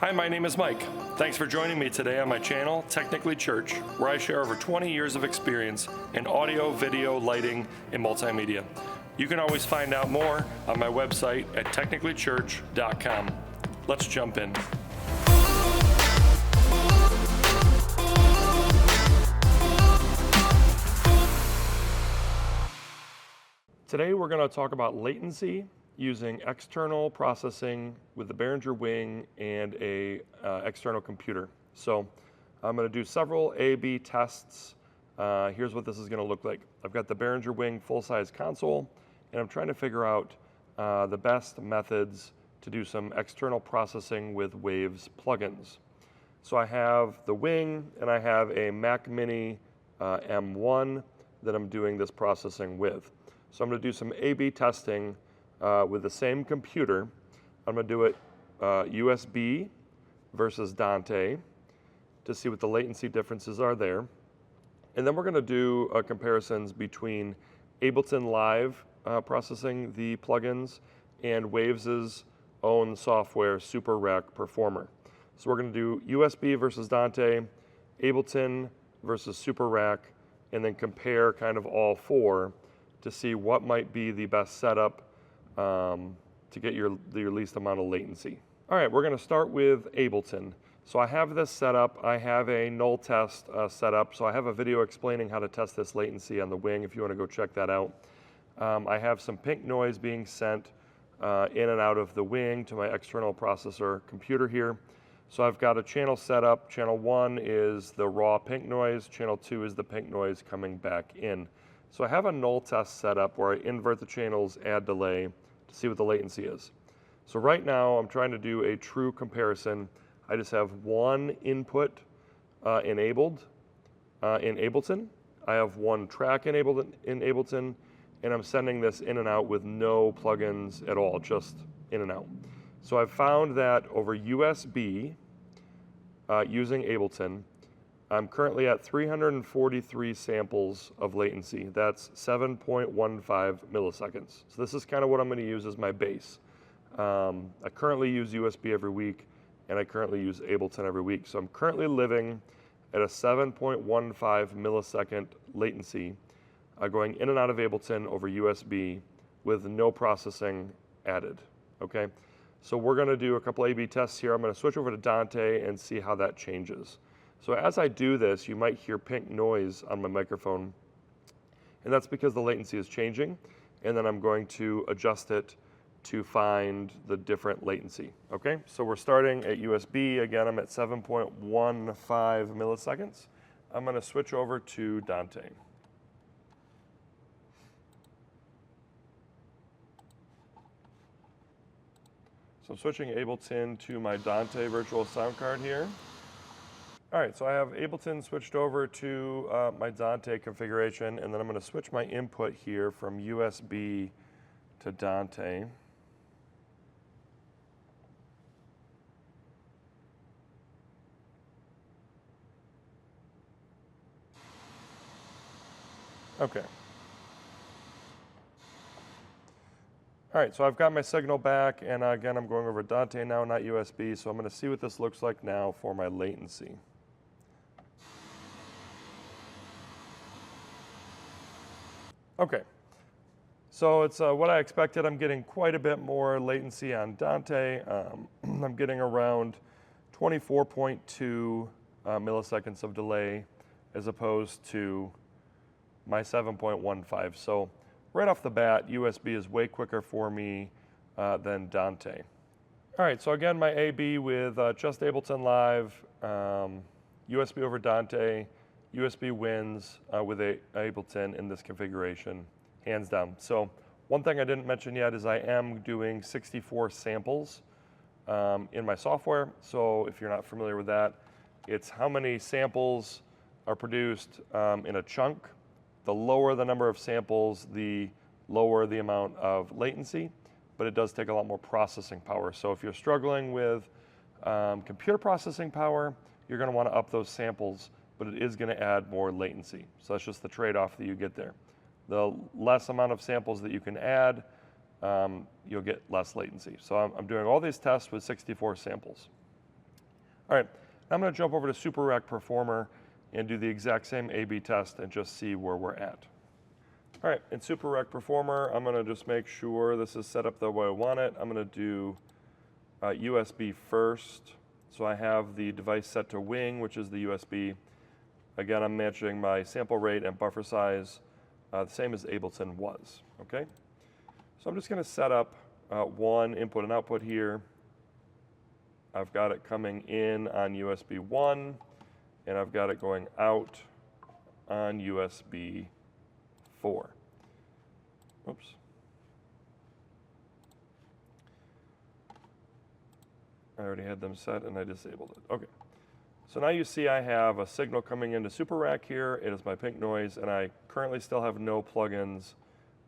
Hi, my name is Mike. Thanks for joining me today on my channel, Technically Church, where I share over 20 years of experience in audio, video, lighting, and multimedia. You can always find out more on my website at technicallychurch.com. Let's jump in. Today we're going to talk about latency using external processing with the Behringer Wing and a external computer. So I'm going to do several A/B tests. Here's what this is going to look like. I've got the Behringer Wing full-size console, and I'm trying to figure out the best methods to do some external processing with Waves plugins. So I have the Wing, and I have a Mac Mini M1 that I'm doing this processing with. So I'm going to do some A/B testing with the same computer. I'm going to do it USB versus Dante to see what the latency differences are there. And then we're going to do comparisons between Ableton Live processing the plugins and Waves' own software, SuperRack Performer. So we're going to do USB versus Dante, Ableton versus SuperRack, and then compare kind of all four to see what might be the best setup to get your least amount of latency. All right, we're going to start with Ableton. So I have this set up. I have a null-test set up. So I have a video explaining how to test this latency on the Wing if you want to go check that out. I have some pink noise being sent in and out of the Wing to my external processor computer here. So I've got a channel set up. Channel 1 is the raw pink noise. Channel 2 is the pink noise coming back in. So I have a null test set up where I invert the channels, add delay to see what the latency is. So right now I'm trying to do a true comparison. I just have one input enabled in Ableton. I have one track enabled in Ableton, and I'm sending this in and out with no plugins at all, just in and out. So I've found that over USB, using Ableton, I'm currently at 343 samples of latency. That's 7.15 milliseconds. So this is kind of what I'm going to use as my base. I currently use USB every week, and I currently use Ableton every week. So I'm currently living at a 7.15 millisecond latency going in and out of Ableton over USB with no processing added, okay? So we're going to do a couple A/B tests here. I'm going to switch over to Dante and see how that changes. So as I do this, you might hear pink noise on my microphone, and that's because the latency is changing, and then I'm going to adjust it to find the different latency, okay? So we're starting at USB. Again, I'm at 7.15 milliseconds. I'm going to switch over to Dante. So I'm switching Ableton to my Dante virtual sound card here. All right, so I have Ableton switched over to my Dante configuration, and then I'm going to switch my input here from USB to Dante. Okay. All right, so I've got my signal back, and again, I'm going over Dante now, not USB, so I'm going to see what this looks like now for my latency. Okay, so it's what I expected. I'm getting quite a bit more latency on Dante. I'm getting around 24.2 milliseconds of delay as opposed to my 7.15. So right off the bat, USB is way quicker for me than Dante. All right, so again, my A/B with just Ableton Live, USB over Dante, USB wins with Ableton in this configuration, hands down. So one thing I didn't mention yet is I am doing 64 samples in my software. So if you're not familiar with that, it's how many samples are produced in a chunk. The lower the number of samples, the lower the amount of latency, but it does take a lot more processing power. So if you're struggling with computer processing power, you're going to want to up those samples, but it is going to add more latency. So that's just the trade-off that you get there. The less amount of samples that you can add, you'll get less latency. So I'm doing all these tests with 64 samples. All right, now I'm going to jump over to SuperRack Performer and do the exact same A/B test and just see where we're at. All right, in SuperRack Performer, I'm going to just make sure this is set up the way I want it. I'm going to do USB first. So I have the device set to wing, which is the USB. Again, I'm matching my sample rate and buffer size the same as Ableton was, okay? So I'm just going to set up one input and output here. I've got it coming in on USB 1, and I've got it going out on USB 4. Oops. I already had them set and I disabled it. Okay. So now you see I have a signal coming into SuperRack here. It is my pink noise, and I currently still have no plugins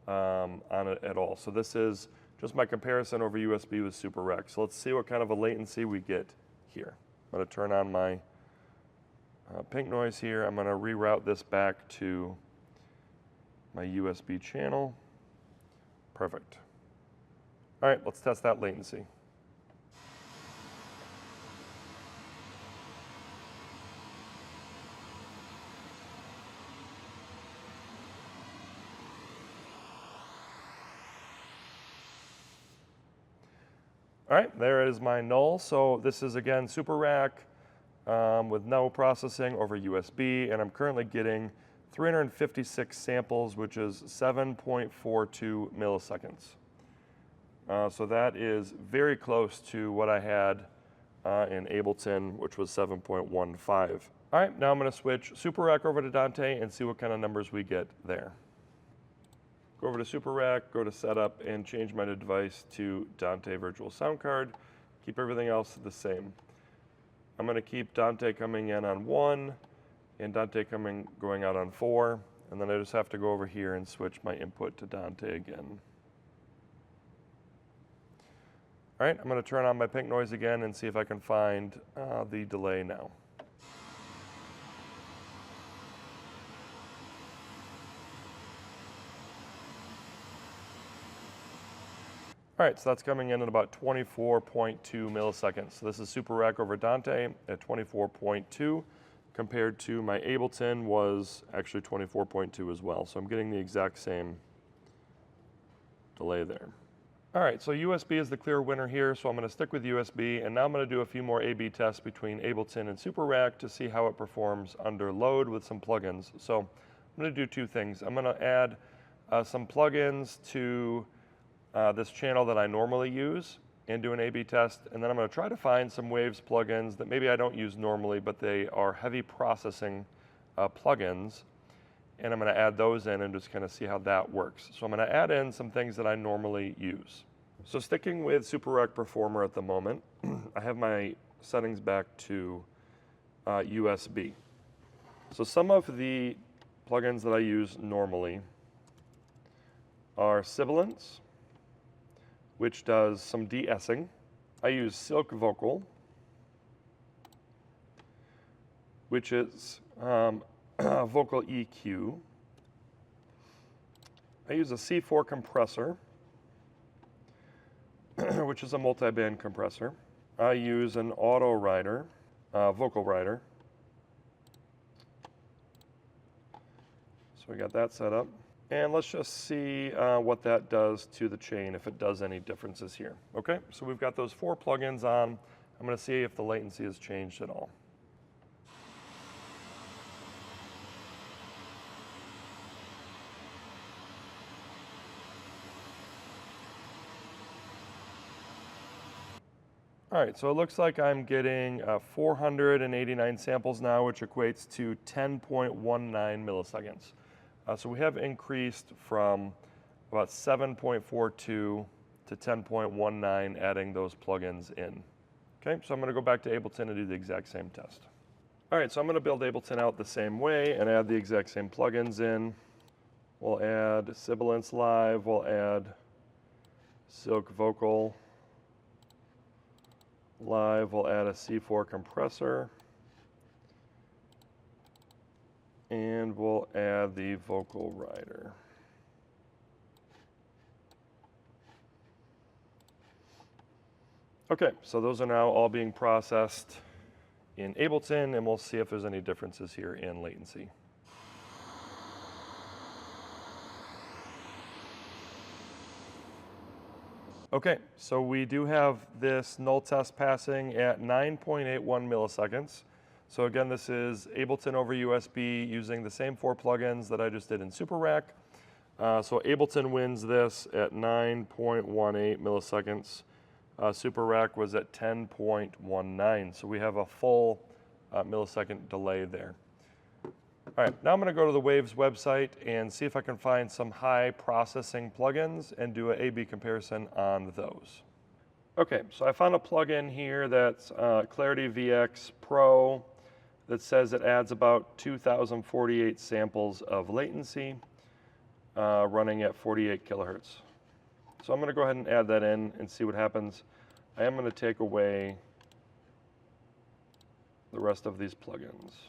on it at all. So this is just my comparison over USB with SuperRack. So let's see what kind of a latency we get here. I'm going to turn on my pink noise here. I'm going to reroute this back to my USB channel. Perfect. All right, let's test that latency. All right, there is my null. So this is, again, SuperRack with no processing over USB, and I'm currently getting 356 samples, which is 7.42 milliseconds. So that is very close to what I had in Ableton, which was 7.15. All right, now I'm going to switch SuperRack over to Dante and see what kind of numbers we get there. Go over to SuperRack, go to Setup, and change my device to Dante Virtual Soundcard. Keep everything else the same. I'm going to keep Dante coming in on 1 and Dante going out on 4, and then I just have to go over here and switch my input to Dante again. All right, I'm going to turn on my pink noise again and see if I can find the delay now. All right, so that's coming in at about 24.2 milliseconds. So this is SuperRack over Dante at 24.2, compared to my Ableton was actually 24.2 as well. So I'm getting the exact same delay there. All right, so USB is the clear winner here, so I'm going to stick with USB, and now I'm going to do a few more A/B tests between Ableton and SuperRack to see how it performs under load with some plugins. So I'm going to do two things. I'm going to add some plugins to this channel that I normally use and do an A/B test, and then I'm going to try to find some Waves plugins that maybe I don't use normally, but they are heavy processing plugins, and I'm going to add those in and just kind of see how that works. So I'm going to add in some things that I normally use. So sticking with SuperRack Performer at the moment, I have my settings back to USB. So some of the plugins that I use normally are Sibilance, which does some de-essing. I use Silk Vocal, which is vocal EQ. I use a C4 compressor, which is a multi-band compressor. I use an auto rider, vocal rider. So we got that set up. And let's just see what that does to the chain, if it does any differences here. Okay, so we've got those 4 plugins on. I'm going to see if the latency has changed at all. All right, so it looks like I'm getting 489 samples now, which equates to 10.19 milliseconds. So we have increased from about 7.42 to 10.19, adding those plugins in. Okay, so I'm going to go back to Ableton and do the exact same test. All right, so I'm going to build Ableton out the same way and add the exact same plugins in. We'll add Sibilance Live, we'll add Silk Vocal Live, we'll add a C4 compressor, and we'll add the vocal rider. Okay, so those are now all being processed in Ableton, and we'll see if there's any differences here in latency. Okay, so we do have this null test passing at 9.81 milliseconds. So again, this is Ableton over USB using the same 4 plugins that I just did in SuperRack. So Ableton wins this at 9.18 milliseconds. SuperRack was at 10.19, so we have a full millisecond delay there. All right, now I'm gonna go to the Waves website and see if I can find some high processing plugins and do an A/B comparison on those. Okay, so I found a plugin here that's Clarity VX Pro that says it adds about 2,048 samples of latency running at 48 kilohertz. So I'm gonna go ahead and add that in and see what happens. I am gonna take away the rest of these plugins.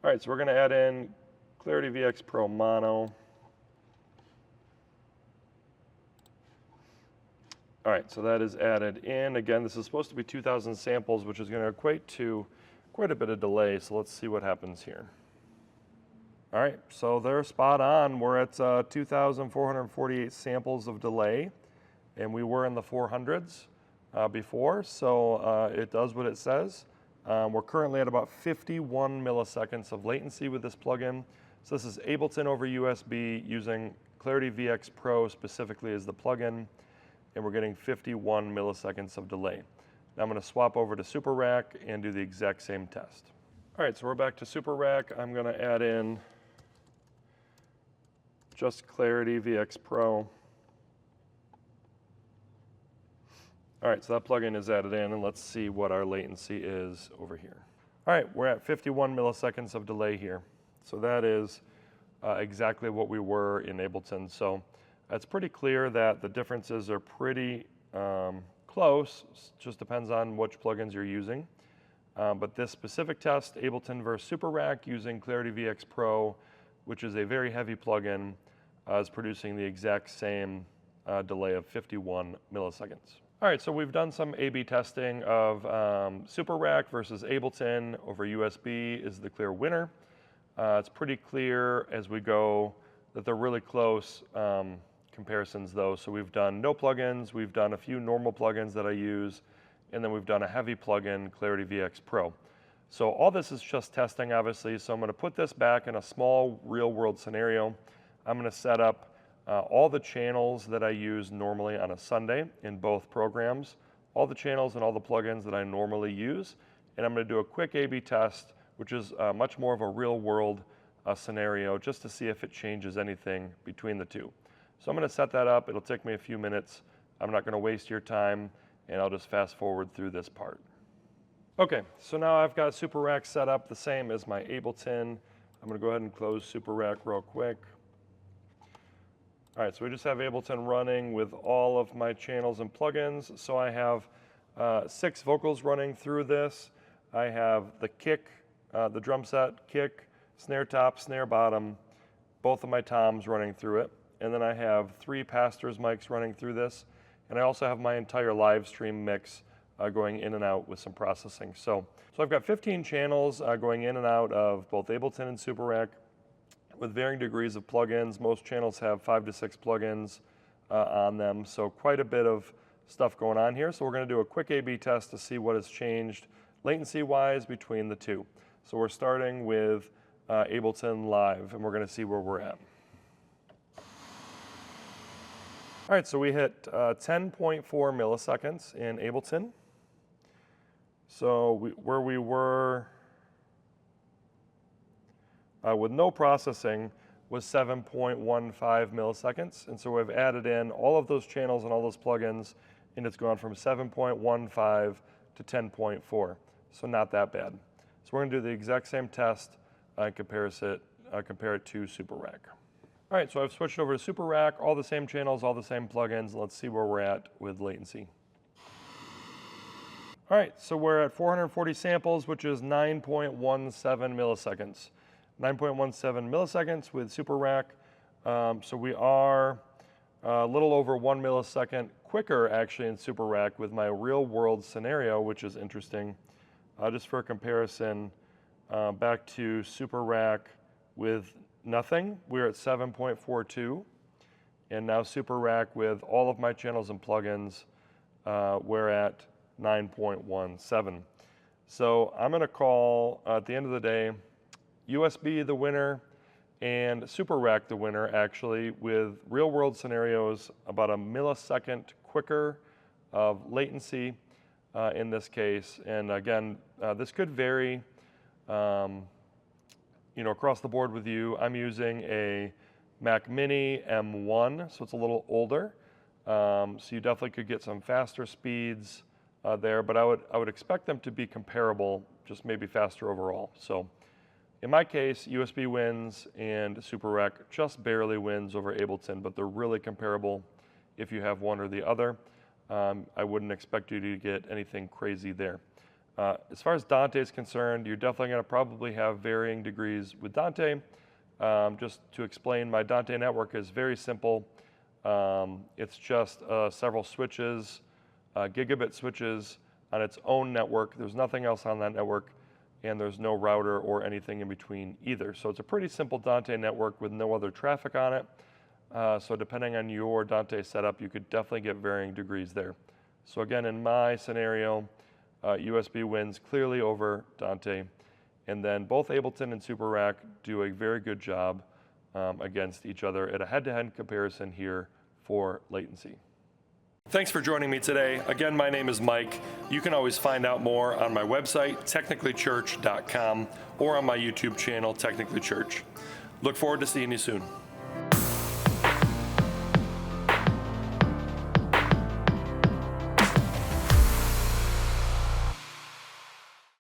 All right, so we're gonna add in Clarity VX Pro Mono. All right, so that is added in. Again, this is supposed to be 2,000 samples, which is gonna equate to quite a bit of delay, so let's see what happens here. All right, so they're spot on. We're at 2,448 samples of delay, and we were in the 400s before, so it does what it says. We're currently at about 51 milliseconds of latency with this plugin. So this is Ableton over USB using Clarity VX Pro specifically as the plugin, and we're getting 51 milliseconds of delay. Now I'm gonna swap over to SuperRack and do the exact same test. All right, so we're back to SuperRack. I'm gonna add in just Clarity VX Pro. All right, so that plugin is added in, and let's see what our latency is over here. All right, we're at 51 milliseconds of delay here. So that is exactly what we were in Ableton. So it's pretty clear that the differences are pretty close. Just depends on which plugins you're using. But this specific test, Ableton versus SuperRack using Clarity VX Pro, which is a very heavy plugin, is producing the exact same delay of 51 milliseconds. All right, so we've done some A/B testing of SuperRack versus Ableton over USB is the clear winner. It's pretty clear as we go that they're really close comparisons though. So we've done no plugins, we've done a few normal plugins that I use, and then we've done a heavy plugin, Clarity VX Pro. So all this is just testing obviously, so I'm gonna put this back in a small real world scenario. I'm gonna set up all the channels that I use normally on a Sunday in both programs, all the channels and all the plugins that I normally use, and I'm gonna do a quick A/B test, which is much more of a real world scenario, just to see if it changes anything between the two. So I'm gonna set that up, it'll take me a few minutes. I'm not gonna waste your time, and I'll just fast forward through this part. Okay, so now I've got SuperRack set up the same as my Ableton. I'm gonna go ahead and close SuperRack real quick. All right, so we just have Ableton running with all of my channels and plugins. So I have 6 vocals running through this. I have the kick, the drum set, kick, snare top, snare bottom, both of my toms running through it. And then I have 3 pastors mics running through this. And I also have my entire live stream mix going in and out with some processing. So I've got 15 channels going in and out of both Ableton and SuperRack, with varying degrees of plugins. Most channels have 5 to 6 plugins on them, so quite a bit of stuff going on here. So we're gonna do a quick A/B test to see what has changed latency-wise between the two. So we're starting with Ableton Live, and we're gonna see where we're at. All right, so we hit 10.4 milliseconds in Ableton. So where we were with no processing was 7.15 milliseconds. And so we've added in all of those channels and all those plugins, and it's gone from 7.15 to 10.4. So not that bad. So we're gonna do the exact same test and compare it to SuperRack. All right, so I've switched over to SuperRack, all the same channels, all the same plugins. Let's see where we're at with latency. All right, so we're at 440 samples, which is 9.17 milliseconds. 9.17 milliseconds with SuperRack. So we are a little over 1 millisecond quicker actually in SuperRack with my real world scenario, which is interesting. Just for a comparison, back to SuperRack with nothing, we're at 7.42. And now SuperRack with all of my channels and plugins, we're at 9.17. So I'm going to call, at the end of the day, USB the winner and SuperRack the winner, actually, with real world scenarios about a millisecond quicker of latency in this case. And again, this could vary across the board with you. I'm using a Mac Mini M1, so it's a little older. So you definitely could get some faster speeds there, but I would expect them to be comparable, just maybe faster overall. So in my case, USB wins and SuperRack just barely wins over Ableton, but they're really comparable if you have one or the other. I wouldn't expect you to get anything crazy there. As far as Dante is concerned, you're definitely going to probably have varying degrees with Dante. Just to explain, my Dante network is very simple. It's just several switches, gigabit switches on its own network. There's nothing else on that network, and there's no router or anything in between either. So it's a pretty simple Dante network with no other traffic on it. So depending on your Dante setup, you could definitely get varying degrees there. So again, in my scenario, USB wins clearly over Dante. And then both Ableton and SuperRack do a very good job against each other at a head-to-head comparison here for latency. Thanks for joining me today. Again, my name is Mike. You can always find out more on my website, technicallychurch.com, or on my YouTube channel, Technically Church. Look forward to seeing you soon.